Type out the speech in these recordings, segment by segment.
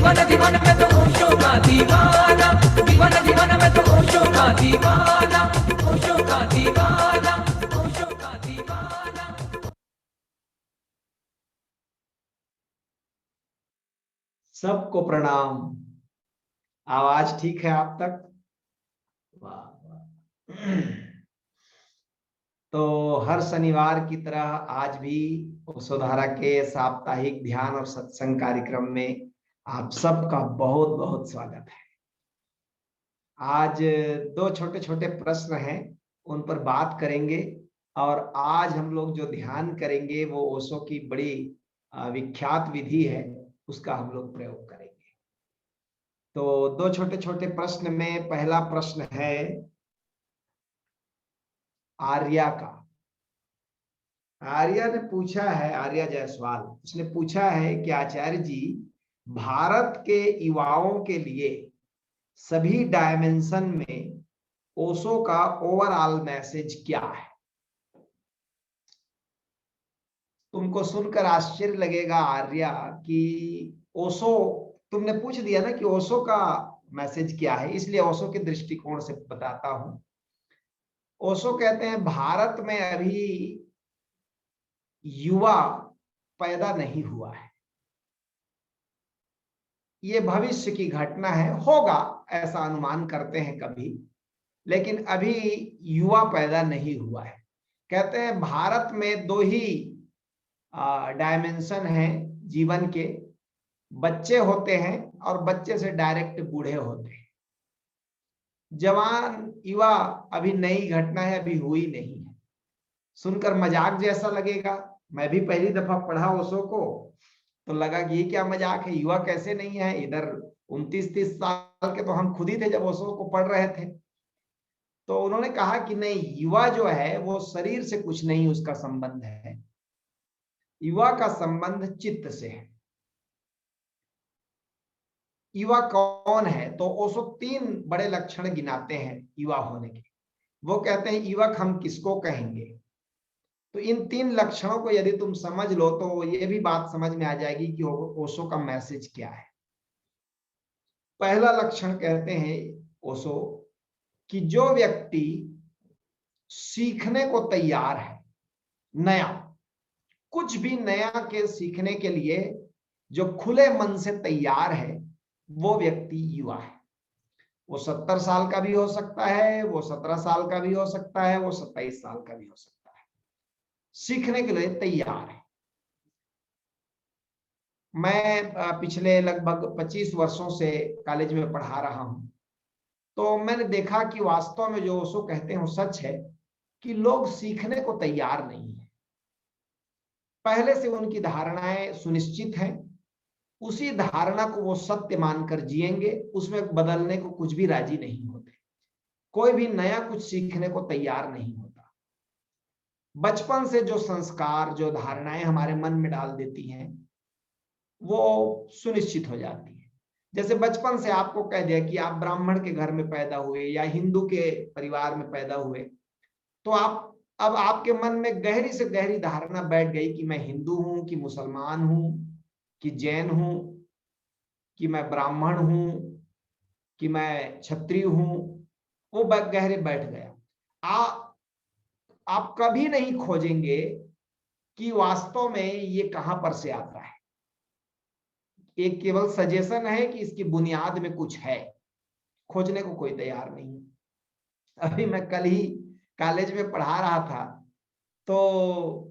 दीवाना दीवाना मैं तो ओशो का दीवाना, दीवाना दीवाना मैं तो ओशो का दीवाना, ओशो का दीवाना, ओशो का दीवाना। सबको प्रणाम। आवाज ठीक है आप तक? वाह वाह। तो हर शनिवार की तरह आज भी वसुधारा के साप्ताहिक ध्यान और सत्संग कार्यक्रम में आप सबका बहुत बहुत स्वागत है। आज दो छोटे छोटे प्रश्न हैं, उन पर बात करेंगे। और आज हम लोग जो ध्यान करेंगे वो ओशो की बड़ी विख्यात विधि है, उसका हम लोग प्रयोग करेंगे। तो दो छोटे छोटे प्रश्न में पहला प्रश्न है आर्या का। आर्या ने पूछा है, आर्या जायसवाल, उसने पूछा है कि आचार्य जी, भारत के युवाओं के लिए सभी डायमेंशन में ओशो का ओवरऑल मैसेज क्या है? तुमको सुनकर आश्चर्य लगेगा आर्या कि ओशो, तुमने पूछ दिया ना कि ओशो का मैसेज क्या है, इसलिए ओशो के दृष्टिकोण से बताता हूं। ओशो कहते हैं भारत में अभी युवा पैदा नहीं हुआ है, ये भविष्य की घटना है, होगा ऐसा अनुमान करते हैं कभी, लेकिन अभी युवा पैदा नहीं हुआ है। कहते हैं भारत में दो ही डायमेंशन है जीवन के, बच्चे होते हैं और बच्चे से डायरेक्ट बूढ़े होते हैं। जवान युवा अभी नई घटना है, अभी हुई नहीं है। सुनकर मजाक जैसा लगेगा, मैं भी पहली दफा पढ़ा ओशो को तो लगा कि ये क्या मजाक है, युवा कैसे नहीं है। इधर 29-30 साल के तो हम खुद ही थे जब ओशो को पढ़ रहे थे। तो उन्होंने कहा कि नहीं, युवा जो है वो शरीर से कुछ नहीं उसका संबंध है, युवा का संबंध चित्त से है। युवा कौन है? तो ओशो 3 बड़े लक्षण गिनाते हैं युवा होने के। वो कहते हैं युवक हम किसको कहेंगे। तो इन 3 लक्षणों को यदि तुम समझ लो तो ये भी बात समझ में आ जाएगी कि ओशो का मैसेज क्या है। पहला लक्षण कहते हैं ओशो कि जो व्यक्ति सीखने को तैयार है, नया, कुछ भी नया के सीखने के लिए जो खुले मन से तैयार है, वो व्यक्ति युवा है। वो 70 साल का भी हो सकता है, वो 17 साल का भी हो सकता है, वो 27 साल का भी हो सकता है, सीखने के लिए तैयार है। मैं पिछले लगभग 25 वर्षों से कॉलेज में पढ़ा रहा हूं, तो मैंने देखा कि वास्तव में जो ओशो कहते हैं वो सच है कि लोग सीखने को तैयार नहीं है। पहले से उनकी धारणाएं सुनिश्चित हैं, उसी धारणा को वो सत्य मानकर जिएंगे, उसमें बदलने को कुछ भी राजी नहीं होते। कोई भी नया कुछ सीखने को तैयार नहीं होता। बचपन से जो संस्कार, जो धारणाएं हमारे मन में डाल देती हैं, वो सुनिश्चित हो जाती है। जैसे बचपन से आपको कह दिया कि आप ब्राह्मण के घर में पैदा हुए या हिंदू के परिवार में पैदा हुए, तो अब आपके मन में गहरी से गहरी धारणा बैठ गई कि मैं हिंदू हूं, कि मुसलमान हूं, कि जैन हूं, कि मैं ब्राह्मण हूं, कि मैं क्षत्रिय हूं। वो गहरे बैठ गया। आप कभी नहीं खोजेंगे कि वास्तव में ये कहां पर से आता है। एक केवल सजेशन है कि इसकी बुनियाद में कुछ है, खोजने को कोई तैयार नहीं। अभी मैं कल ही कॉलेज में पढ़ा रहा था, तो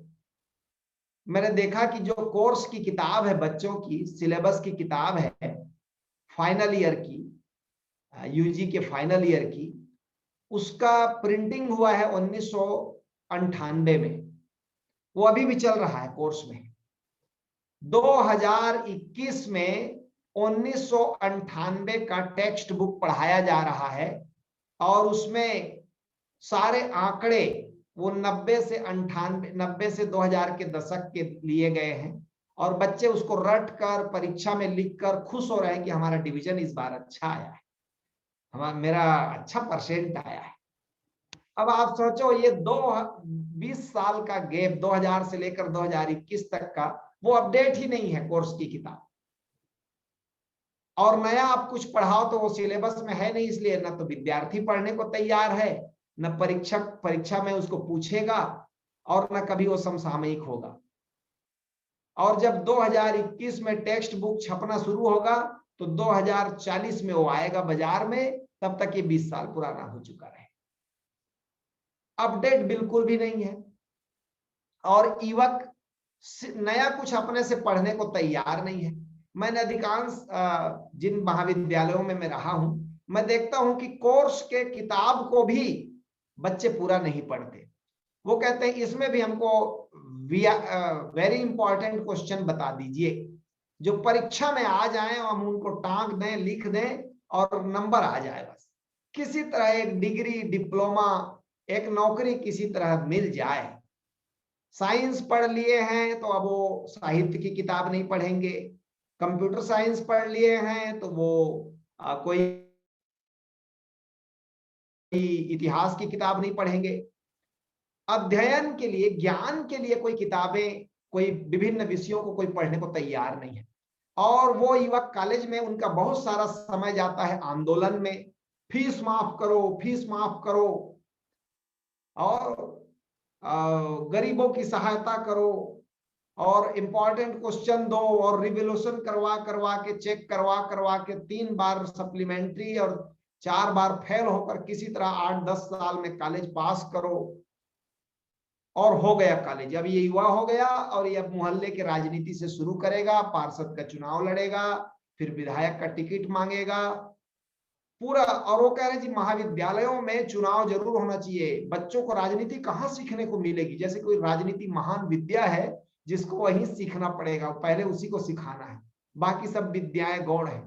मैंने देखा कि जो कोर्स की किताब है, बच्चों की सिलेबस की किताब है फाइनल ईयर की, यूजी के फाइनल ईयर की, उसका प्रिंटिंग हुआ है 1998 में। वो अभी भी चल रहा है कोर्स में। 2021 में 1998 का टेक्स्ट बुक पढ़ाया जा रहा है और उसमें सारे आंकड़े वो 90 से 2000 के दशक के लिए गए हैं और बच्चे उसको रट कर परीक्षा में लिख कर खुश हो रहे हैं कि हमारा डिवीजन इस बार अच्छा आया है, मेरा अच्छा परसेंट आया है। अब आप सोचो, ये 20 साल का गैप, 2000 से लेकर 2021 तक का, वो अपडेट ही नहीं है कोर्स की किताब। और नया आप कुछ पढ़ाओ तो वो सिलेबस में है नहीं, इसलिए ना तो विद्यार्थी पढ़ने को तैयार है, न परीक्षक परीक्षा में उसको पूछेगा, और न कभी वो समसामयिक होगा। और जब 2021 में टेक्स्ट बुक छपना शुरू होगा तो 2040 में वो आएगा बाजार में, तब तक ये 20 साल पुराना हो चुका है। अपडेट बिल्कुल भी नहीं है, और युवक नया कुछ अपने से पढ़ने को तैयार नहीं है। मैंने अधिकांश जिन महाविद्यालयों में मैं रहा हूं, मैं देखता हूं कि कोर्स के किताब को भी बच्चे पूरा नहीं पढ़ते। वो कहते हैं इसमें भी हमको वेरी इंपॉर्टेंट क्वेश्चन बता दीजिए जो परीक्षा में आ जाए और हम उनको टांग दें, लिख दें और नंबर आ जाए। बस किसी तरह एक डिग्री, डिप्लोमा, एक नौकरी किसी तरह मिल जाए। साइंस पढ़ लिए हैं तो अब वो साहित्य की किताब नहीं पढ़ेंगे, कंप्यूटर साइंस पढ़ लिए हैं तो वो कोई इतिहास की किताब नहीं पढ़ेंगे। अध्ययन के लिए, ज्ञान के लिए कोई किताबें, कोई विभिन्न विषयों को कोई पढ़ने को तैयार नहीं है। और वो युवक कॉलेज में उनका बहुत सारा समय जाता है आंदोलन में, फीस माफ करो, फीस माफ करो, और गरीबों की सहायता करो, और इंपॉर्टेंट क्वेश्चन दो, और रिवोल्यूशन करवा करवा के, चेक करवा करवा के 3 बार सप्लीमेंट्री और 4 बार फेल होकर किसी तरह 8-10 साल में कॉलेज पास करो, और हो गया कॉलेज। अब ये युवा हो गया और ये अब मोहल्ले के राजनीति से शुरू करेगा, पार्षद का चुनाव लड़ेगा, फिर विधायक का टिकट मांगेगा पूरा। और वो कह रहे जी महाविद्यालयों में चुनाव जरूर होना चाहिए, बच्चों को राजनीति कहाँ सीखने को मिलेगी, जैसे कोई राजनीति महान विद्या है जिसको वहीं सीखना पड़ेगा, पहले उसी को सिखाना है, बाकी सब विद्याएं गौण है।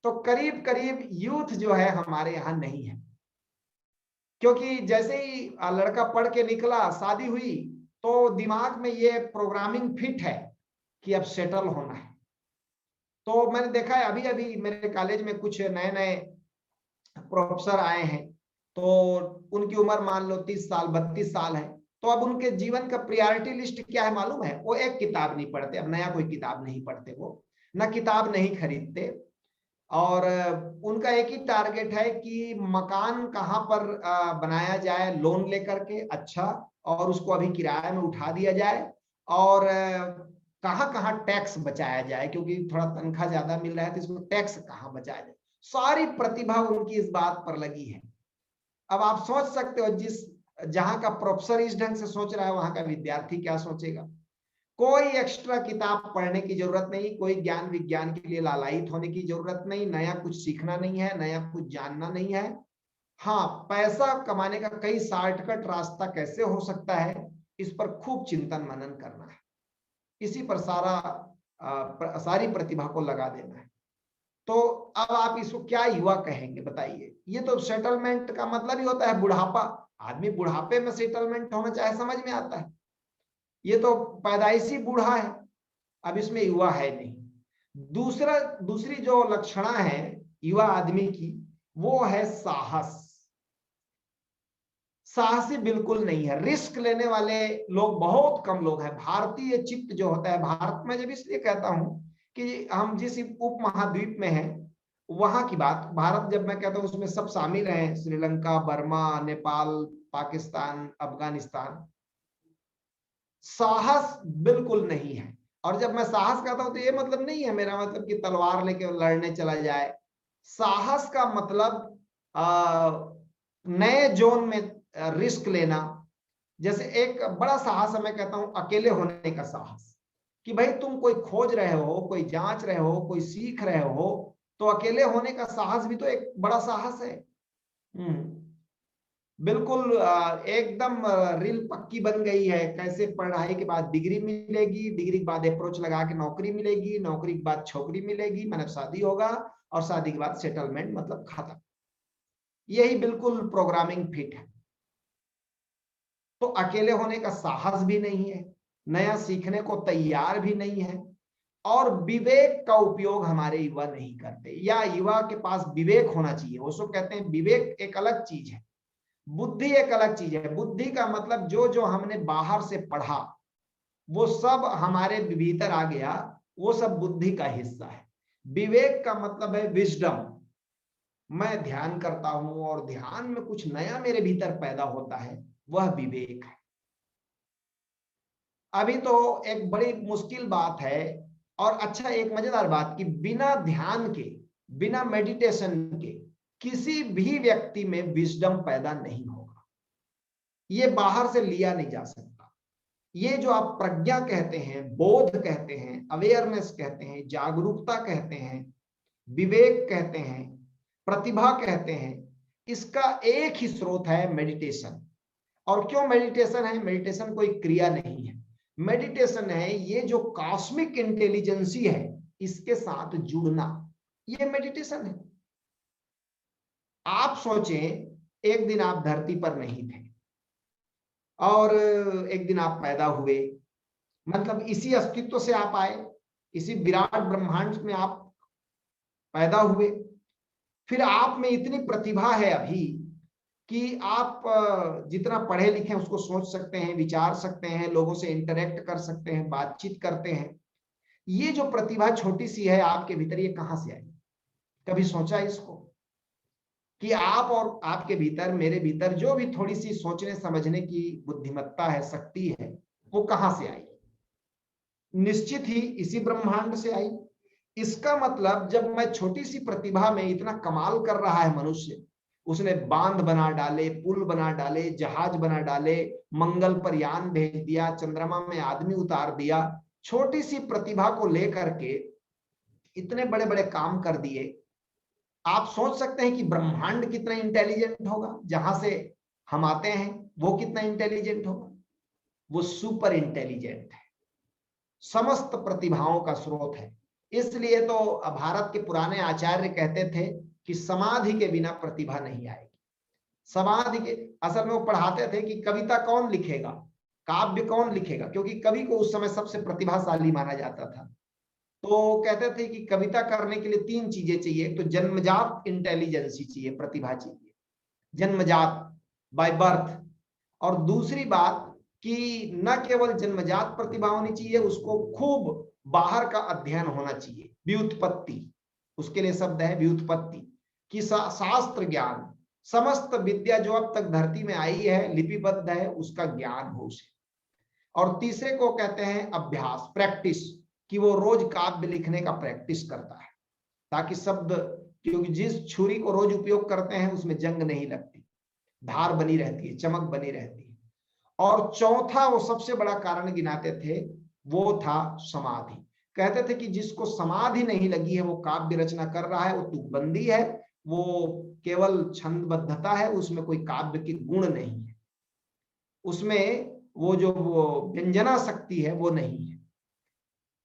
तो करीब करीब यूथ जो है हमारे यहाँ नहीं है, क्योंकि जैसे ही लड़का पढ़ के निकला, शादी हुई, तो दिमाग में ये प्रोग्रामिंग फिट है कि अब सेटल होना है। तो मैंने देखा है अभी अभी मेरे कॉलेज में कुछ नए नए प्रोफेसर आए हैं, तो उनकी उम्र मान लो 30 साल 32 साल है। तो अब उनके जीवन का प्रायोरिटी लिस्ट क्या है मालूम है? वो एक किताब नहीं पढ़ते, अब नया कोई किताब नहीं पढ़ते, वो ना किताब नहीं खरीदते, और उनका एक ही टारगेट है कि मकान कहाँ पर बनाया जाए लोन लेकर के अच्छा, और उसको अभी किराए में उठा दिया जाए, और कहाँ कहाँ टैक्स बचाया जाए, क्योंकि थोड़ा तनख्वाह ज्यादा मिल रहा है तो इसमें टैक्स कहाँ बचाया जाए। सारी प्रतिभा उनकी इस बात पर लगी है। अब आप सोच सकते हो जिस जहां का प्रोफेसर इस ढंग से सोच रहा है, वहां का विद्यार्थी क्या सोचेगा। कोई एक्स्ट्रा किताब पढ़ने की जरूरत नहीं, कोई ज्ञान विज्ञान के लिए लालायित होने की जरूरत नहीं, नया कुछ सीखना नहीं है, नया कुछ जानना नहीं है। हाँ, पैसा कमाने का कई शॉर्टकट रास्ता कैसे हो सकता है, इस पर खूब चिंतन मनन करना है, इसी पर सारी प्रतिभा को लगा देना है। तो अब आप इसको क्या युवा कहेंगे बताइए? ये तो सेटलमेंट का मतलब ही होता है बुढ़ापा। आदमी बुढ़ापे में सेटलमेंट होना चाहे समझ में आता है, ये तो पैदाइशी बूढ़ा है, अब इसमें युवा है नहीं। दूसरी जो लक्षणा है युवा आदमी की, वो है साहस। साहसी बिल्कुल नहीं है, रिस्क लेने वाले लोग बहुत कम लोग हैं। भारतीय चित्त जो होता है, भारत में जब इसलिए कहता हूं कि हम जिस उप महाद्वीप में हैं वहां की बात, भारत जब मैं कहता हूं उसमें सब शामिल हैं, श्रीलंका, बर्मा, नेपाल, पाकिस्तान, अफगानिस्तान। साहस बिल्कुल नहीं है। और जब मैं साहस कहता हूं तो ये मतलब नहीं है मेरा मतलब कि तलवार लेके लड़ने चला जाए। साहस का मतलब नए जोन में रिस्क लेना। जैसे एक बड़ा साहस मैं कहता हूं अकेले होने का साहस, कि भाई तुम कोई खोज रहे हो, कोई जांच रहे हो, कोई सीख रहे हो, तो अकेले होने का साहस भी तो एक बड़ा साहस है। बिल्कुल एकदम रील पक्की बन गई है, कैसे पढ़ाई के बाद डिग्री मिलेगी, डिग्री के बाद अप्रोच लगा के नौकरी मिलेगी, नौकरी के बाद छोकरी मिलेगी, मतलब शादी होगा, और शादी के बाद सेटलमेंट, मतलब खत्म। यही बिल्कुल प्रोग्रामिंग फिट है। तो अकेले होने का साहस भी नहीं है, नया सीखने को तैयार भी नहीं है, और विवेक का उपयोग हमारे युवा नहीं करते। या युवा के पास विवेक होना चाहिए। वो सब कहते हैं विवेक एक अलग चीज है, बुद्धि एक अलग चीज है। बुद्धि का मतलब जो जो हमने बाहर से पढ़ा वो सब हमारे भीतर आ गया, वो सब बुद्धि का हिस्सा है। विवेक का मतलब है विजडम। मैं ध्यान करता हूं और ध्यान में कुछ नया मेरे भीतर पैदा होता है, वह विवेक है। अभी तो एक बड़ी मुश्किल बात है और अच्छा एक मजेदार बात कि बिना ध्यान के, बिना मेडिटेशन के किसी भी व्यक्ति में विजडम पैदा नहीं होगा। ये बाहर से लिया नहीं जा सकता। ये जो आप प्रज्ञा कहते हैं, बोध कहते हैं, अवेयरनेस कहते हैं, जागरूकता कहते हैं, विवेक कहते हैं, प्रतिभा कहते हैं, इसका एक ही स्रोत है मेडिटेशन। और क्यों मेडिटेशन है? मेडिटेशन कोई क्रिया नहीं है, मेडिटेशन है ये जो कॉस्मिक इंटेलिजेंसी है इसके साथ जुड़ना, ये मेडिटेशन है। आप सोचें एक दिन आप धरती पर नहीं थे और एक दिन आप पैदा हुए, मतलब इसी अस्तित्व से आप आए, इसी विराट ब्रह्मांड में आप पैदा हुए। फिर आप में इतनी प्रतिभा है अभी कि आप जितना पढ़े लिखे उसको सोच सकते हैं, विचार सकते हैं, लोगों से इंटरेक्ट कर सकते हैं, बातचीत करते हैं। ये जो प्रतिभा छोटी सी है आपके भीतर, ये कहां से आई? कभी सोचा इसको कि आप और आपके भीतर, मेरे भीतर जो भी थोड़ी सी सोचने समझने की बुद्धिमत्ता है, शक्ति है, वो कहां से आई? निश्चित ही इसी ब्रह्मांड से आई। इसका मतलब जब मैं छोटी सी प्रतिभा में इतना कमाल कर रहा है मनुष्य, उसने बांध बना डाले, पुल बना डाले, जहाज बना डाले, मंगल पर यान भेज दिया, चंद्रमा में आदमी उतार दिया, छोटी सी प्रतिभा को लेकर के इतने बड़े बड़े काम कर दिए। आप सोच सकते हैं कि ब्रह्मांड कितना इंटेलिजेंट होगा, जहां से हम आते हैं वो कितना इंटेलिजेंट होगा? वो सुपर इंटेलिजेंट है, समस्त प्रतिभाओं का स्रोत है। इसलिए तो भारत के पुराने आचार्य कहते थे कि समाधि के बिना प्रतिभा नहीं आएगी। समाधि के, असल में वो पढ़ाते थे कि कविता कौन लिखेगा, काव्य कौन लिखेगा, क्योंकि कवि को उस समय सबसे प्रतिभाशाली माना जाता था। तो कहते थे कि कविता करने के लिए तीन चीजें चाहिए। तो जन्मजात इंटेलिजेंसी चाहिए, प्रतिभा चाहिए, जन्मजात, बाय बर्थ। और दूसरी बात कि न केवल जन्मजात प्रतिभा होनी चाहिए, उसको खूब बाहर का अध्ययन होना चाहिए, व्युत्पत्ति, उसके लिए शब्द है व्युत्पत्ति, कि शास्त्र ज्ञान, समस्त विद्या जो अब तक धरती में आई है, लिपिबद्ध है, उसका ज्ञान हो उसे। और तीसरे को कहते हैं अभ्यास, प्रैक्टिस, कि वो रोज काव्य लिखने का प्रैक्टिस करता है, ताकि शब्द, क्योंकि जिस छुरी को रोज उपयोग करते हैं उसमें जंग नहीं लगती, धार बनी रहती है, चमक बनी रहती है। और चौथा वो सबसे बड़ा कारण गिनाते थे, वो था समाधि। कहते थे कि जिसको समाधि नहीं लगी है वो काव्य रचना कर रहा है, वो तुकबंदी है, वो केवल छंदबद्धता है, उसमें कोई काव्य की गुण नहीं है, उसमें वो जो वो व्यंजना शक्ति है वो नहीं है।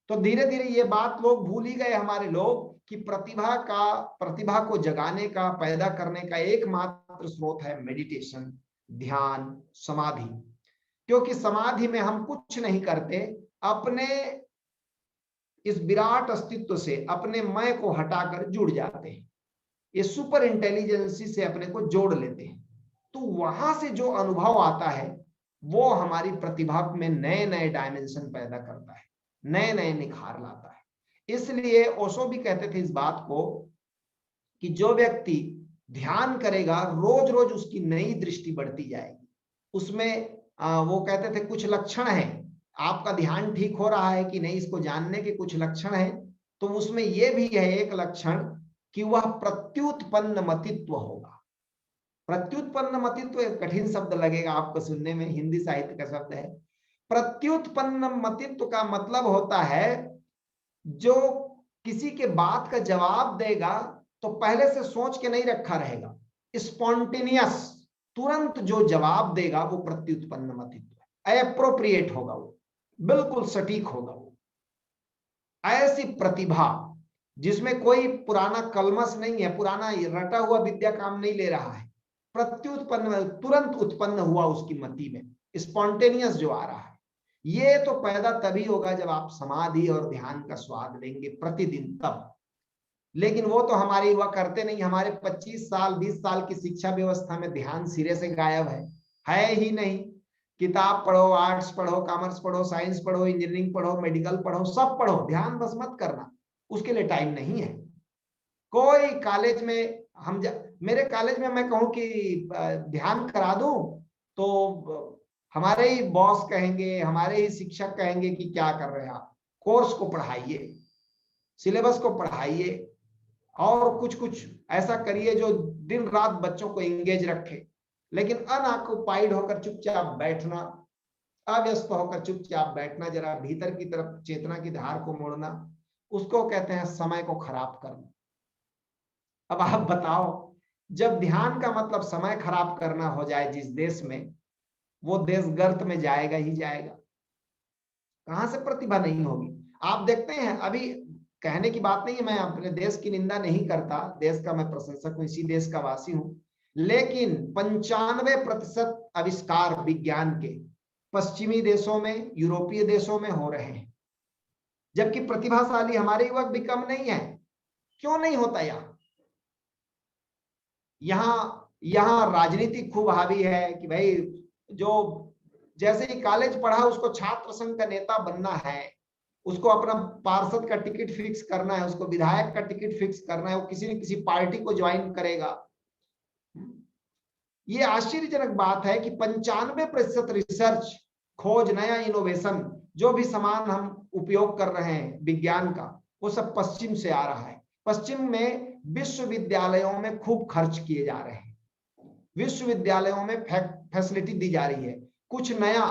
तो धीरे धीरे ये बात लोग भूल ही गए हमारे लोग कि प्रतिभा को जगाने का, पैदा करने का एकमात्र स्रोत है मेडिटेशन, ध्यान, समाधि। क्योंकि समाधि में हम कुछ नहीं करते, अपने इस विराट अस्तित्व से अपने मैं को हटाकर जुड़ जाते हैं, ये सुपर इंटेलिजेंसी से अपने को जोड़ लेते हैं। तो वहां से जो अनुभव आता है वो हमारी प्रतिभा में नए नए डायमेंशन पैदा करता है, नए नए निखार लाता है। इसलिए ओशो भी कहते थे इस बात को कि जो व्यक्ति ध्यान करेगा, रोज रोज उसकी नई दृष्टि बढ़ती जाएगी। उसमें वो कहते थे कुछ लक्षण है, आपका ध्यान ठीक हो रहा है कि नहीं, इसको जानने के कुछ लक्षण है। तो उसमें यह भी है एक लक्षण कि वह प्रत्युत्पन्न मतित्व होगा। प्रत्युत्पन्न मतित्व एक कठिन शब्द लगेगा आपको सुनने में, हिंदी साहित्य का शब्द है। प्रत्युत्पन्न मतित्व का मतलब होता है जो किसी के बात का जवाब देगा तो पहले से सोच के नहीं रखा रहेगा, स्पॉन्टेनियस, तुरंत जो जवाब देगा वो प्रत्युत्पन्न मतित्व है। एप्रोप्रिएट होगा, वो बिल्कुल सटीक होगा। वो ऐसी प्रतिभा जिसमें कोई पुराना कलमस नहीं है, पुराना रटा हुआ विद्या काम नहीं ले रहा है, प्रत्युत्पन्न, तुरंत उत्पन्न हुआ उसकी मति में, स्पॉन्टेनियस जो आ रहा है। ये तो पैदा तभी होगा जब आप समाधि और ध्यान का स्वाद लेंगे प्रतिदिन, तब। लेकिन वो तो हमारे युवा करते नहीं। हमारे 25 साल 20 साल की शिक्षा व्यवस्था में ध्यान सिरे से गायब है ही नहीं। किताब पढ़ो, आर्ट्स पढ़ो, कॉमर्स पढ़ो, साइंस पढ़ो, इंजीनियरिंग पढ़ो, मेडिकल पढ़ो, सब पढ़ो, ध्यान बस मत करना। उसके लिए टाइम नहीं है। कोई कॉलेज में मेरे कॉलेज में मैं कहूं कि ध्यान करा दूं तो हमारे ही बॉस कहेंगे, हमारे ही शिक्षक कहेंगे कि क्या कर रहे हैं आप, कोर्स को पढ़ाइए, सिलेबस को पढ़ाइए और कुछ कुछ ऐसा करिए जो दिन रात बच्चों को एंगेज रखे। लेकिन अनऑक्युपाइड होकर चुपचाप बैठना, अव्यस्त होकर चुपचाप बैठना, जरा भीतर की तरफ चेतना की धार को मोड़ना, उसको कहते हैं समय को खराब करना। अब आप बताओ, जब ध्यान का मतलब समय खराब करना हो जाए जिस देश में, वो देश गर्त में जाएगा ही जाएगा। कहां से प्रतिभा नहीं होगी? आप देखते हैं, अभी कहने की बात नहीं है, मैं अपने देश की निंदा नहीं करता, देश का मैं प्रशंसक हूं, इसी देश का वासी हूं, लेकिन 95% आविष्कार विज्ञान के पश्चिमी देशों में, यूरोपीय देशों में हो रहे हैं, जबकि प्रतिभाशाली हमारे युवक भी कम नहीं है। क्यों नहीं होता? यहाँ राजनीति खूब हावी है कि भाई जो जैसे ही कॉलेज पढ़ा उसको छात्र संघ का नेता बनना है, उसको अपना पार्षद का टिकट फिक्स करना है, उसको विधायक का टिकट फिक्स करना है, वो किसी न किसी पार्टी को ज्वाइन करेगा। ये आश्चर्यजनक बात है कि 95% रिसर्च, खोज, नया इनोवेशन, जो भी सामान हम उपयोग कर रहे हैं विज्ञान का, वो सब पश्चिम से आ रहा है। पश्चिम में विश्वविद्यालयों में खूब खर्च किए जा रहे हैं, विश्वविद्यालयों में फैसिलिटी दी जा रही है कुछ नया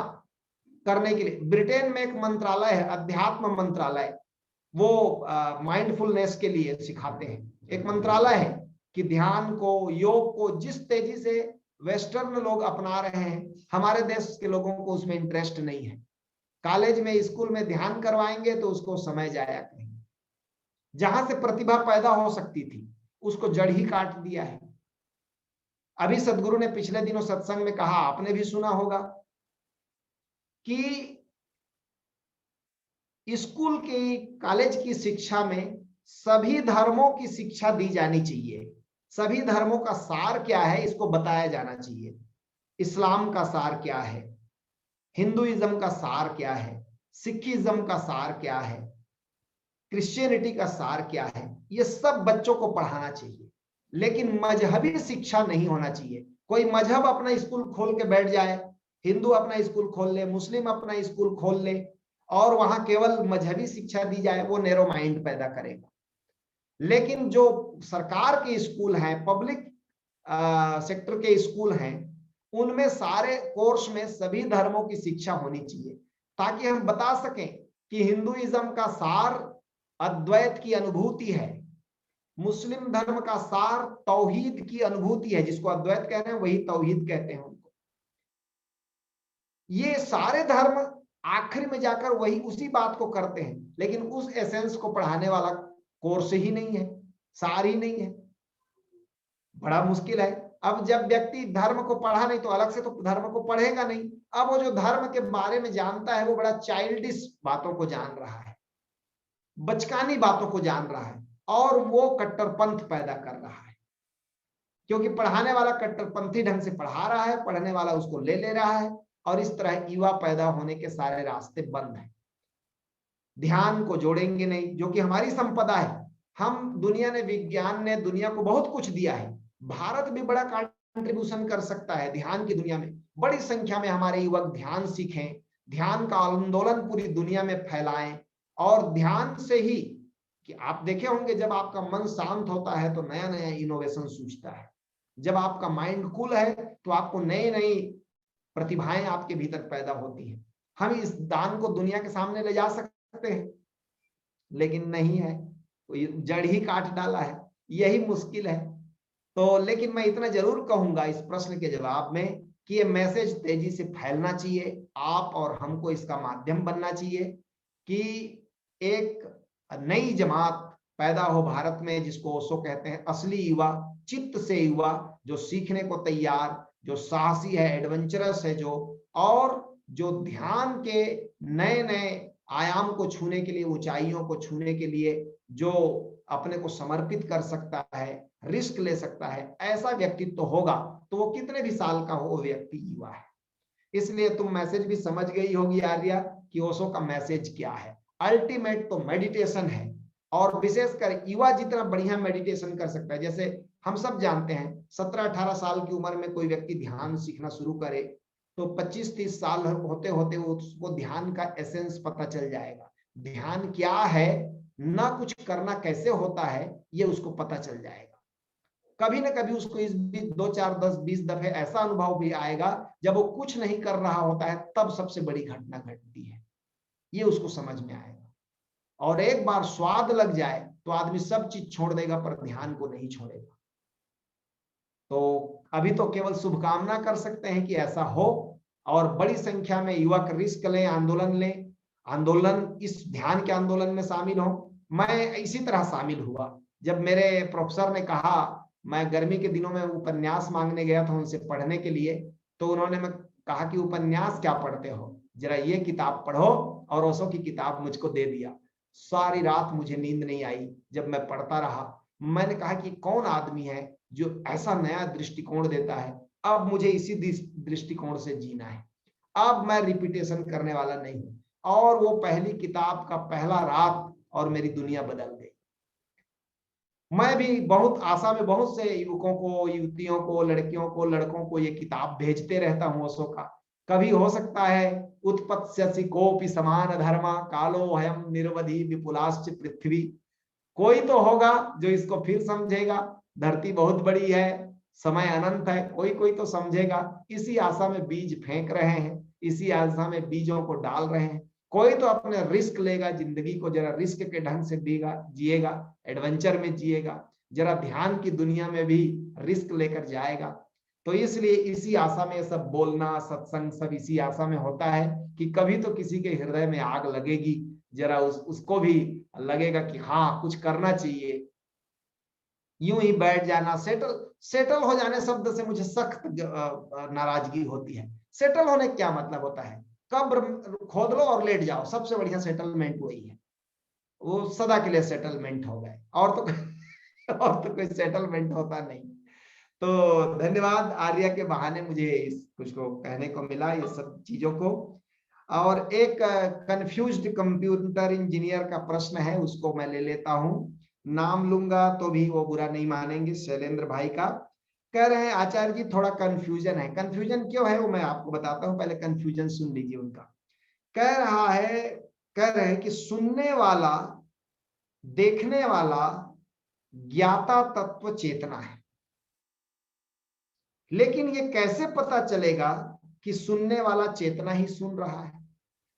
करने के लिए। ब्रिटेन में एक मंत्रालय है, अध्यात्म मंत्रालय, वो माइंडफुलनेस के लिए सिखाते हैं। एक मंत्रालय है कि ध्यान को, योग को जिस तेजी से वेस्टर्न लोग अपना रहे हैं, हमारे देश के लोगों को उसमें इंटरेस्ट नहीं है। कॉलेज में, स्कूल में ध्यान करवाएंगे तो उसको समय जाया करेंगे। जहां से प्रतिभा पैदा हो सकती थी उसको जड़ ही काट दिया है। अभी सदगुरु ने पिछले दिनों सत्संग में कहा, आपने भी सुना होगा कि स्कूल की, कॉलेज की शिक्षा में सभी धर्मों की शिक्षा दी जानी चाहिए। सभी धर्मों का सार क्या है इसको बताया जाना चाहिए। इस्लाम का सार क्या है, हिंदुइज्म का सार क्या है, सिखिज्म का सार क्या है, क्रिश्चियनिटी का सार क्या है, ये सब बच्चों को पढ़ाना चाहिए। लेकिन मजहबी शिक्षा नहीं होना चाहिए। कोई मजहब अपना स्कूल खोल के बैठ जाए, हिंदू अपना स्कूल खोल ले, मुस्लिम अपना स्कूल खोल ले और वहां केवल मजहबी शिक्षा दी जाए, वो नैरो माइंड पैदा करेगा। लेकिन जो सरकार के स्कूल हैं, पब्लिक सेक्टर के स्कूल हैं, उनमें सारे कोर्स में सभी धर्मों की शिक्षा होनी चाहिए, ताकि हम बता सकें कि हिंदुइज्म का सार अद्वैत की अनुभूति है, मुस्लिम धर्म का सार तौहीद की अनुभूति है, जिसको अद्वैत कह रहे हैं वही तौहीद कहते हैं उनको। ये सारे धर्म आखिर में जाकर वही उसी बात को करते हैं, लेकिन उस एसेंस को पढ़ाने वाला कोर्स ही नहीं है, सार ही नहीं है। बड़ा मुश्किल है। अब जब व्यक्ति धर्म को पढ़ा नहीं तो अलग से तो धर्म को पढ़ेगा नहीं। अब वो जो धर्म के बारे में जानता है वो बड़ा चाइल्डिश बातों को जान रहा है, बचकानी बातों को जान रहा है, और वो कट्टरपंथ पैदा कर रहा है, क्योंकि पढ़ाने वाला कट्टरपंथी ढंग से पढ़ा रहा है, पढ़ने वाला उसको ले रहा है, और इस तरह युवा पैदा होने के सारे रास्ते बंद हैं। ध्यान को जोड़ेंगे नहीं, जो कि हमारी संपदा है। हम, दुनिया ने, विज्ञान ने दुनिया को बहुत कुछ दिया है, भारत भी बड़ा कंट्रीब्यूशन कर सकता है ध्यान की दुनिया में। बड़ी संख्या में हमारे युवक ध्यान सीखें, ध्यान का आंदोलन पूरी दुनिया में फैलाएं, और ध्यान से ही, कि आप देखे होंगे जब आपका मन शांत होता है तो नया नया इनोवेशन सूझता है। जब आपका माइंड कूल है तो आपको नई नई प्रतिभाएं आपके भीतर पैदा होती हैं। हम इस दान को दुनिया के सामने ले जा सकते हैं, लेकिन नहीं है, तो जड़ ही काट डाला है, यही मुश्किल है। तो लेकिन मैं इतना जरूर कहूंगा इस प्रश्न के जवाब में कि ये मैसेज तेजी से फैलना चाहिए, आप और हमको इसका माध्यम बनना चाहिए कि एक नई जमात पैदा हो भारत में, जिसको ओशो कहते हैं असली युवा, चित्त से युवा, जो सीखने को तैयार, जो साहसी है, एडवेंचरस है, और जो ध्यान के नए नए आयाम को छूने के लिए, ऊंचाइयों को छूने के लिए जो अपने को समर्पित कर सकता है, रिस्क ले सकता है, ऐसा व्यक्तित्व होगा तो वो कितने भी साल का हो, वो व्यक्ति युवा है। इसलिए तुम मैसेज भी समझ गई होगी आर्या कि ओशो का मैसेज क्या है। अल्टीमेट तो मेडिटेशन है, और विशेषकर युवा जितना बढ़िया मेडिटेशन कर सकता है, जैसे हम सब जानते हैं 17-18 साल की उम्र में कोई व्यक्ति ध्यान सीखना शुरू करे तो 25-30 साल होते होते उसको ध्यान का एसेंस पता चल जाएगा। ध्यान क्या है, ना कुछ करना कैसे होता है, ये उसको पता चल जाएगा। कभी ना कभी उसको इस 2, 4, 10, 20 दफे ऐसा अनुभव भी आएगा जब वो कुछ नहीं कर रहा होता है तब सबसे बड़ी घटना घटती है, ये उसको समझ में आएगा। और एक बार स्वाद लग जाए तो आदमी सब चीज छोड़ देगा पर ध्यान को नहीं छोड़ेगा। तो अभी तो केवल शुभकामना कर सकते हैं कि ऐसा हो और बड़ी संख्या में युवक रिस्क लें, आंदोलन लें, आंदोलन इस ध्यान के आंदोलन में शामिल हो। मैं इसी तरह शामिल हुआ जब मेरे प्रोफेसर ने कहा, मैं गर्मी के दिनों में उपन्यास मांगने गया था उनसे पढ़ने के लिए, तो उन्होंने मैं कहा कि उपन्यास क्या पढ़ते हो, जरा ये किताब पढ़ो, और ओशो की किताब मुझको दे दिया। सारी रात मुझे नींद नहीं आई जब मैं पढ़ता रहा। मैंने कहा कि कौन आदमी है जो ऐसा नया दृष्टिकोण देता है, अब मुझे इसी दृष्टिकोण से जीना है, अब मैं रिपीटेशन करने वाला नहीं हूं। और वो पहली किताब का पहला रात और मेरी दुनिया बदल गई। मैं भी बहुत आशा में बहुत से युवकों को, युवतियों को, लड़कियों को, लड़कों को ये किताब भेजते रहता हूं ओशो का। कभी हो सकता है उत्पत्स्यसि कोपि समान धर्मा कालो हयम निरवधि विपुलाश्च पृथ्वी, कोई तो होगा जो इसको फिर समझेगा। धरती बहुत बड़ी है, समय अनंत है, कोई कोई तो समझेगा। इसी आशा में बीज फेंक रहे हैं, इसी आशा में बीजों को डाल रहे हैं। कोई तो अपने रिस्क लेगा, जिंदगी को जरा रिस्क के ढंग से जिएगा, एडवेंचर में जिएगा, जरा ध्यान की दुनिया में भी रिस्क लेकर जाएगा। तो इसलिए इसी आशा में सब बोलना, सत्संग सब इसी आशा में होता है कि कभी तो किसी के हृदय में आग लगेगी, जरा उसको भी लगेगा कि हाँ कुछ करना चाहिए। यूं ही बैठ जाना, सेटल हो जाने शब्द से मुझे सख्त नाराजगी होती है। सेटल होने क्या मतलब होता है, कब्र खोद लो और लेट जाओ, सबसे बढ़िया सेटलमेंट वही है। वो सदा के लिए सेटलमेंट हो गए, और तो कोई सेटलमेंट होता नहीं। तो धन्यवाद, आर्या के बहाने मुझे इस कुछ को कहने को मिला, ये सब चीजों को। और एक कंफ्यूज्ड कंप्यूटर इंजीनियर का प्रश्न है, उसको मैं ले लेता हूं। नाम लूंगा तो भी वो बुरा नहीं मानेंगे, शैलेंद्र भाई का। कह रहे हैं आचार्य जी थोड़ा कंफ्यूजन है। कंफ्यूजन क्यों है वो मैं आपको बताता हूं, पहले कंफ्यूजन सुन लीजिए उनका। कह रहे हैं कि सुनने वाला, देखने वाला ज्ञाता तत्व चेतना है, लेकिन ये कैसे पता चलेगा कि सुनने वाला चेतना ही सुन रहा है।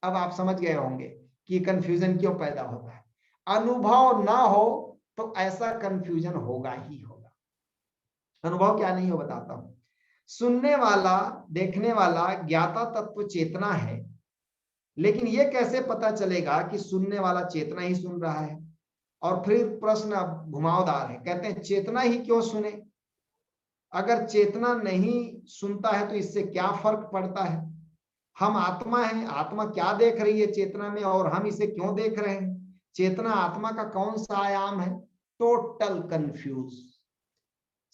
अब आप समझ गए होंगे कि कंफ्यूजन क्यों पैदा होता है। अनुभव ना हो तो ऐसा कंफ्यूजन होगा ही होगा। अनुभव क्या नहीं हो बताता हूं। सुनने वाला, देखने वाला ज्ञाता तत्व चेतना है, लेकिन यह कैसे पता चलेगा कि सुनने वाला चेतना ही सुन रहा है। और फिर प्रश्न अब घुमावदार है, कहते हैं चेतना ही क्यों सुने, अगर चेतना नहीं सुनता है तो इससे क्या फर्क पड़ता है। हम आत्मा हैं, आत्मा क्या देख रही है चेतना में, और हम इसे क्यों देख रहे हैं। चेतना आत्मा का कौन सा आयाम है। Total confuse.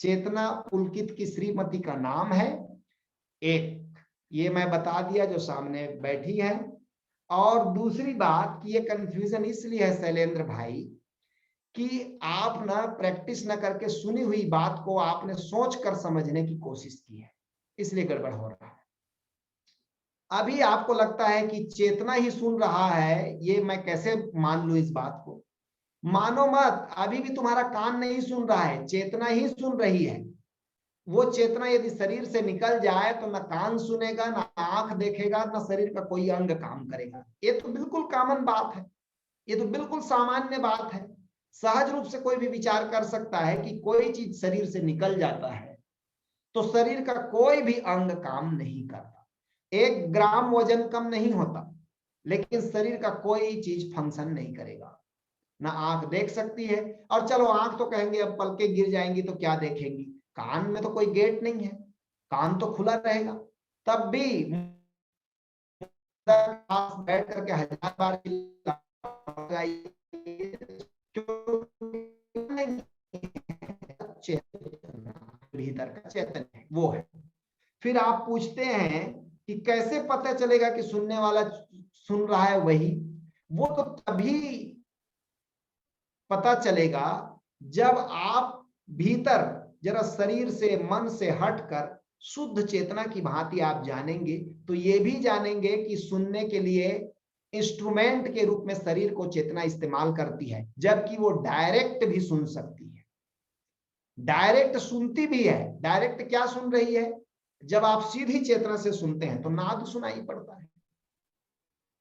चेतना पुलकित की श्रीमती का नाम है, एक ये मैं बता दिया जो सामने बैठी है। और दूसरी बात कि ये कंफ्यूजन इसलिए है शैलेंद्र भाई कि आप ना प्रैक्टिस ना करके सुनी हुई बात को आपने सोच कर समझने की कोशिश की है, इसलिए गड़बड़ हो रहा है। अभी आपको लगता है कि चेतना ही सुन रहा है, ये मैं कैसे मान लूं इस बात को। मानो मत, अभी भी तुम्हारा कान नहीं सुन रहा है, चेतना ही सुन रही है। वो चेतना यदि शरीर से निकल जाए तो ना कान सुनेगा, ना आंख देखेगा, ना शरीर का कोई अंग काम करेगा। ये तो बिल्कुल कॉमन बात है, ये तो बिल्कुल सामान्य बात है। सहज रूप से कोई भी विचार कर सकता है कि कोई चीज शरीर से निकल जाता है तो शरीर का कोई भी अंग काम नहीं करता। 1 ग्राम वजन कम नहीं होता, लेकिन शरीर का कोई चीज फंक्शन नहीं करेगा। ना आंख देख सकती है, और चलो आंख तो कहेंगे अब पलकें गिर जाएंगी तो क्या देखेंगी। कान में तो कोई गेट नहीं है, कान तो खुला रहेगा। तब भी बैठ करके 1000 बार भीतर का चेतन है, वो है। फिर आप पूछते हैं कि कैसे पता चलेगा कि सुनने वाला सुन रहा है वही। वो तो तभी पता चलेगा जब आप भीतर जरा शरीर से, मन से हटकर शुद्ध चेतना की भांति आप जानेंगे, तो ये भी जानेंगे कि सुनने के लिए इंस्ट्रूमेंट के रूप में शरीर को चेतना इस्तेमाल करती है, जबकि वो डायरेक्ट भी सुन सकती है, डायरेक्ट सुनती भी है। डायरेक्ट क्या सुन रही है? जब आप सीधी चेतना से सुनते हैं तो नाद सुनाई पड़ता है,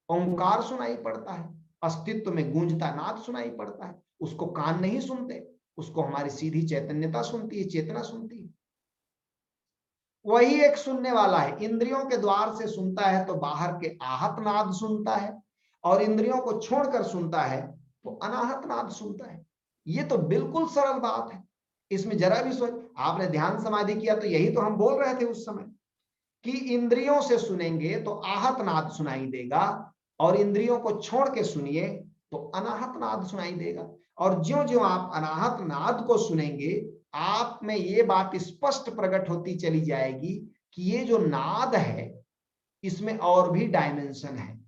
ओंकार सुनाई पड़ता है, अस्तित्व में गूंजता नाद सुनाई पड़ता है। उसको कान नहीं सुनते, उसको हमारी सीधी चैतन्यता सुनती है, चेतना सुनती है। वही एक सुनने वाला है। इंद्रियों के द्वार से सुनता है तो बाहर के आहत नाद सुनता है, और इंद्रियों को छोड़कर सुनता है तो अनाहत नाद सुनता है। ये तो बिल्कुल सरल बात है, इसमें जरा भी सोच। आपने ध्यान समाधि किया तो यही तो हम बोल रहे थे उस समय कि इंद्रियों से सुनेंगे तो आहत नाद सुनाई देगा, और इंद्रियों को छोड़ के सुनिए तो अनाहत नाद सुनाई देगा। और ज्यों ज्यों आप अनाहत नाद को सुनेंगे, आप में ये बात स्पष्ट प्रकट होती चली जाएगी कि ये जो नाद है इसमें और भी डायमेंशन है।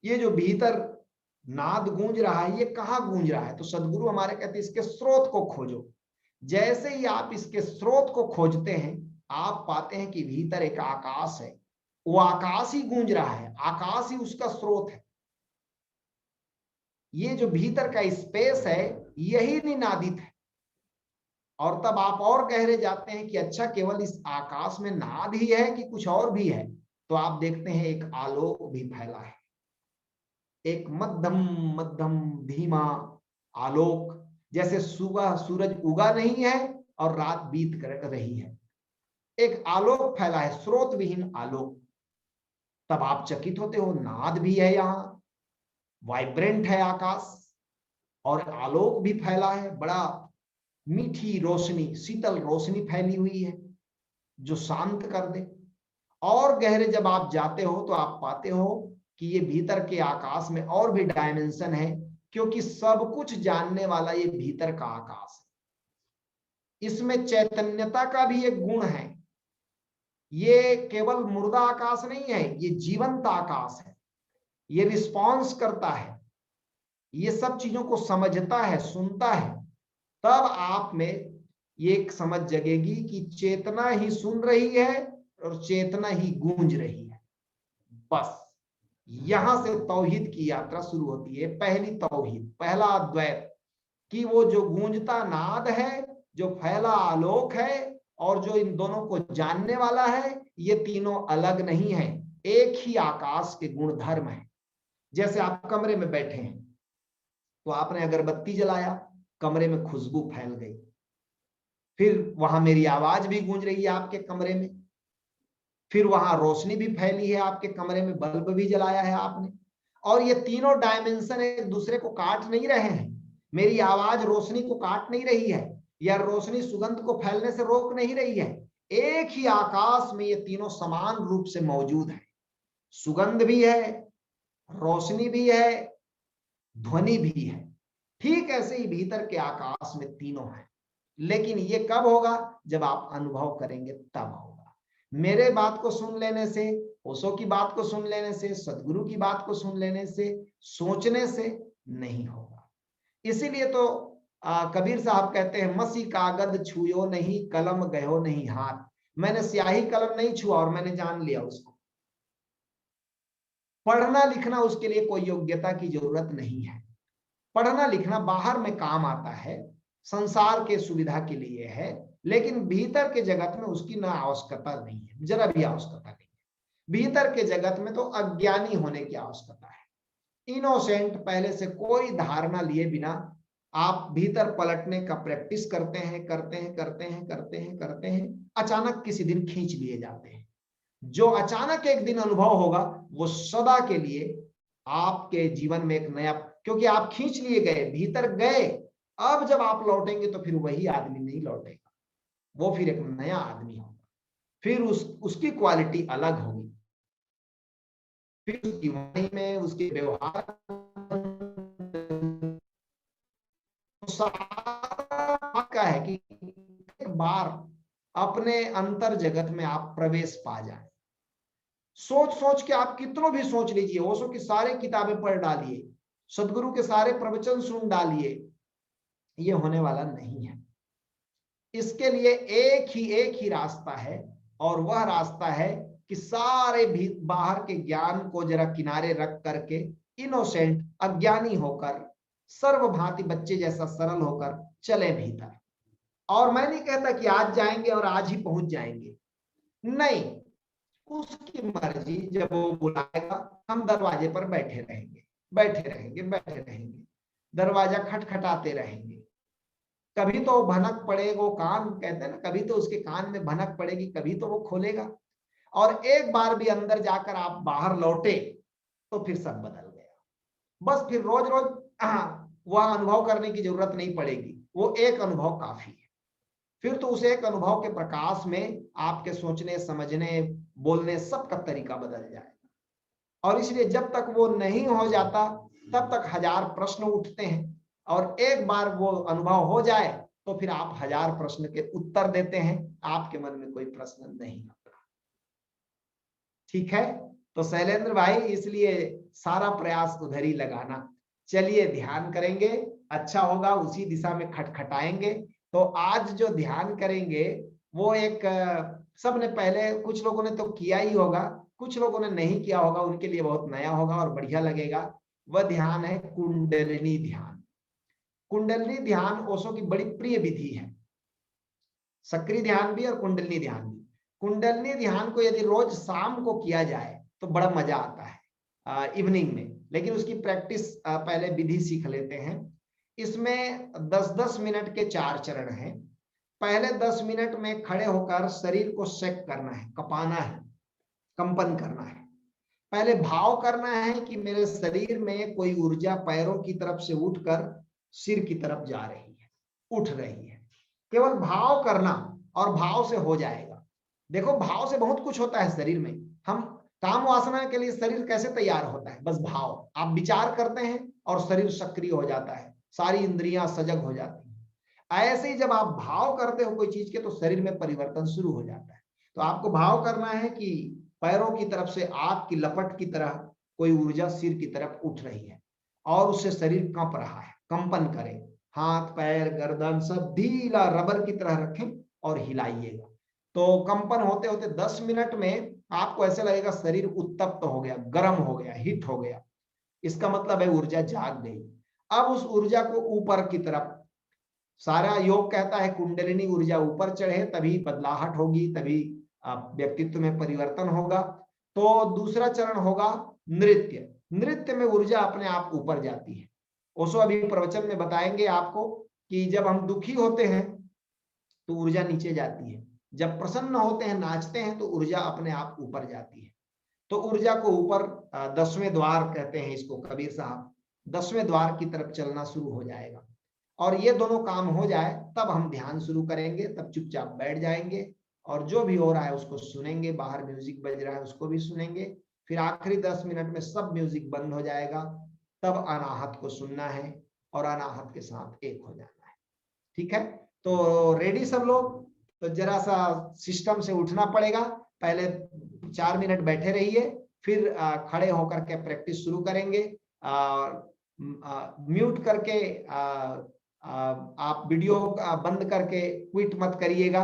ये जो भीतर नाद गूंज रहा है, ये कहाँ गूंज रहा है? तो सदगुरु हमारे कहते हैं इसके स्रोत को खोजो। जैसे ही आप इसके स्रोत को खोजते हैं, आप पाते हैं कि भीतर एक आकाश है, वो आकाश ही गूंज रहा है, आकाश ही उसका स्रोत है। ये जो भीतर का स्पेस है यही निनादित है। और तब आप और गहरे जाते हैं कि अच्छा, केवल इस आकाश में नाद ही है कि कुछ और भी है? तो आप देखते हैं एक आलोक भी फैला है, एक मध्यम मध्यम धीमा आलोक, जैसे सुबह सूरज उगा नहीं है और रात बीत कर रही है। एक आलोक फैला है, स्रोत विहीन आलोक। तब आप चकित होते हो, नाद भी है, यहाँ वाइब्रेंट है आकाश, और आलोक भी फैला है। बड़ा मीठी रोशनी, शीतल रोशनी फैली हुई है जो शांत कर दे। और गहरे जब आप जाते हो तो आप पाते हो कि ये भीतर के आकाश में और भी डायमेंशन है, क्योंकि सब कुछ जानने वाला ये भीतर का आकाश है। इसमें चैतन्यता का भी एक गुण है। ये केवल मुर्दा आकाश नहीं है, ये जीवंत आकाश है। ये रिस्पॉन्स करता है, ये सब चीजों को समझता है, सुनता है। तब आप में ये एक समझ जगेगी कि चेतना ही सुन रही है और चेतना ही गूंज रही है। बस यहां से तौहीद की यात्रा शुरू होती है। पहली तौहीद, पहला अद्वैत, कि वो जो गूंजता नाद है, जो फैला आलोक है, और जो इन दोनों को जानने वाला है, ये तीनों अलग नहीं है, एक ही आकाश के गुण धर्म है। जैसे आप कमरे में बैठे हैं तो आपने अगरबत्ती जलाया, कमरे में खुशबू फैल गई, फिर वहां मेरी आवाज भी गूंज रही है आपके कमरे में, फिर वहां रोशनी भी फैली है आपके कमरे में, बल्ब भी जलाया है आपने, और ये तीनों डायमेंशन एक दूसरे को काट नहीं रहे हैं। मेरी आवाज रोशनी को काट नहीं रही है, या रोशनी सुगंध को फैलने से रोक नहीं रही है। एक ही आकाश में ये तीनों समान रूप से मौजूद है। सुगंध भी है, रोशनी भी है, ध्वनि भी है। ठीक ऐसे ही भीतर के आकाश में तीनों हैं। लेकिन ये कब होगा? जब आप अनुभव करेंगे तब होगा। मेरे बात को सुन लेने से, ओशो की बात को सुन लेने से, सदगुरु की बात को सुन लेने से, सोचने से नहीं होगा। इसीलिए तो कबीर साहब कहते हैं, मसी कागद छुयो नहीं, कलम गयो नहीं हाथ। मैंने स्याही कलम नहीं छुआ और मैंने जान लिया उसको। पढ़ना लिखना उसके लिए कोई योग्यता की जरूरत नहीं है। पढ़ना लिखना बाहर में काम आता है, संसार के सुविधा के लिए है, लेकिन भीतर के जगत में उसकी ना आवश्यकता नहीं है, जरा भी आवश्यकता नहीं है। भीतर के जगत में तो अज्ञानी होने की आवश्यकता है। इनोसेंट, पहले से कोई धारणा लिए बिना आप भीतर पलटने का प्रैक्टिस करते हैं, करते हैं, करते हैं, करते हैं, करते हैं, अचानक किसी दिन खींच लिए जाते हैं। जो अचानक एक दिन अनुभव होगा वो सदा के लिए आपके जीवन में एक नया, क्योंकि आप खींच लिए गए, भीतर गए। अब जब आप लौटेंगे तो फिर वही आदमी नहीं लौटेगा, वो फिर एक नया आदमी होगा, फिर उसकी क्वालिटी अलग होगी, फिर उसकी वाणी में, उसके व्यवहार का है कि एक बार अपने अंतर जगत में आप प्रवेश पा जाए। सोच सोच के आप कितनों भी सोच लीजिए, ओशो की सारी किताबें पढ़ डालिए, सदगुरु के सारे प्रवचन सुन डालिए, ये होने वाला नहीं है। इसके लिए एक ही रास्ता है, और वह रास्ता है कि सारे भी बाहर के ज्ञान को जरा किनारे रख करके इनोसेंट, अज्ञानी होकर, सर्वभांति बच्चे जैसा सरल होकर चले भीतर। और मैं नहीं कहता कि आज जाएंगे और आज ही पहुंच जाएंगे, नहीं, उसकी मर्जी, जब वो बुलाएगा हम दरवाजे पर बैठे रहेंगे, बैठे रहेंगे, बैठे रहेंगे, दरवाजा खटखटाते रहेंगे। कभी तो भनक पड़ेगा, वो कान कहते हैं ना, कभी तो उसके कान में भनक पड़ेगी, कभी तो वो खोलेगा। और एक बार भी अंदर जाकर आप बाहर लौटे तो फिर सब बदल गया। बस फिर रोज रोज वह अनुभव करने की जरूरत नहीं पड़ेगी, वो एक अनुभव काफी है। फिर तो उस एक अनुभव के प्रकाश में आपके सोचने, समझने, बोलने सब का तरीका बदल जाएगा। और इसलिए जब तक वो नहीं हो जाता तब तक हजार प्रश्न उठते हैं, और एक बार वो अनुभव हो जाए तो फिर आप हजार प्रश्न के उत्तर देते हैं, आपके मन में कोई प्रश्न नहीं आता। ठीक है, तो शैलेंद्र भाई, इसलिए सारा प्रयास उधर ही लगाना। चलिए ध्यान करेंगे, अच्छा होगा, उसी दिशा में खटखटाएंगे। तो आज जो ध्यान करेंगे वो एक, सबने पहले, कुछ लोगों ने तो किया ही होगा, कुछ लोगों ने नहीं किया होगा, उनके लिए बहुत नया होगा और बढ़िया लगेगा। वह ध्यान है कुंडलिनी ध्यान। कुंडलिनी ध्यान ओशो की बड़ी प्रिय विधि है, सक्रिय ध्यान भी और कुंडलिनी ध्यान भी। कुंडलिनी ध्यान को यदि रोज शाम को किया जाए तो बड़ा मजा आता है इवनिंग में, लेकिन उसकी प्रैक्टिस पहले विधि सीख लेते हैं। इसमें 10-10 मिनट के 4 चरण हैं। पहले 10 मिनट में खड़े होकर शरीर को शेक करना है, कपाना है, कंपन करना है। पहले भाव करना है कि मेरे शरीर में कोई ऊर्जा पैरों की तरफ से उठकर सिर की तरफ जा रही है, उठ रही है। केवल भाव करना और भाव से हो जाएगा। देखो, भाव से बहुत कुछ होता है शरीर में। हम काम वासना के लिए शरीर कैसे तैयार होता है? बस भाव, आप विचार करते हैं और शरीर सक्रिय हो जाता है, सारी इंद्रियां सजग हो जाती हैं। ऐसे ही जब आप भाव करते हो कोई चीज के तो शरीर में परिवर्तन शुरू हो जाता है। तो आपको भाव करना है कि पैरों की तरफ से आग की लपट की तरह कोई ऊर्जा सिर की तरफ उठ रही है और उससे शरीर कांप रहा है, कंपन करें। हाथ, पैर, गर्दन सब ढीला रबर की तरह रखें और हिलाइएगा। तो कंपन होते होते 10 मिनट में आपको ऐसे लगेगा शरीर उत्तप्त हो गया, गर्म हो गया, हिट हो गया। इसका मतलब है ऊर्जा जाग गई। अब उस ऊर्जा को ऊपर की तरफ, सारा योग कहता है कुंडलिनी ऊर्जा ऊपर चढ़े तभी बदलाहट होगी, तभी व्यक्तित्व में परिवर्तन होगा। तो दूसरा चरण होगा नृत्य। नृत्य में ऊर्जा अपने आप ऊपर जाती है। ओशो अभी प्रवचन में बताएंगे आपको कि जब हम दुखी होते हैं तो ऊर्जा नीचे जाती है, जब प्रसन्न होते हैं, नाचते हैं, तो ऊर्जा अपने आप ऊपर जाती है। तो ऊर्जा को ऊपर, 10वें द्वार कहते हैं इसको कबीर साहब, 10वें द्वार की तरफ चलना शुरू हो जाएगा। और ये दोनों काम हो जाए तब हम ध्यान शुरू करेंगे। तब चुपचाप बैठ जाएंगे और जो भी हो रहा है उसको सुनेंगे, बाहर म्यूजिक बज रहा है उसको भी सुनेंगे। फिर आखिरी 10 मिनट में सब म्यूजिक बंद हो जाएगा, तब अनाहत को सुनना है और अनाहत के साथ एक हो जाना है। ठीक है, तो रेडी सब लोग? तो जरा सा सिस्टम से उठना पड़ेगा। पहले 4 मिनट बैठे रहिए, फिर खड़े होकर के प्रैक्टिस शुरू करेंगे। म्यूट करके आप वीडियो बंद करके क्विट मत करिएगा।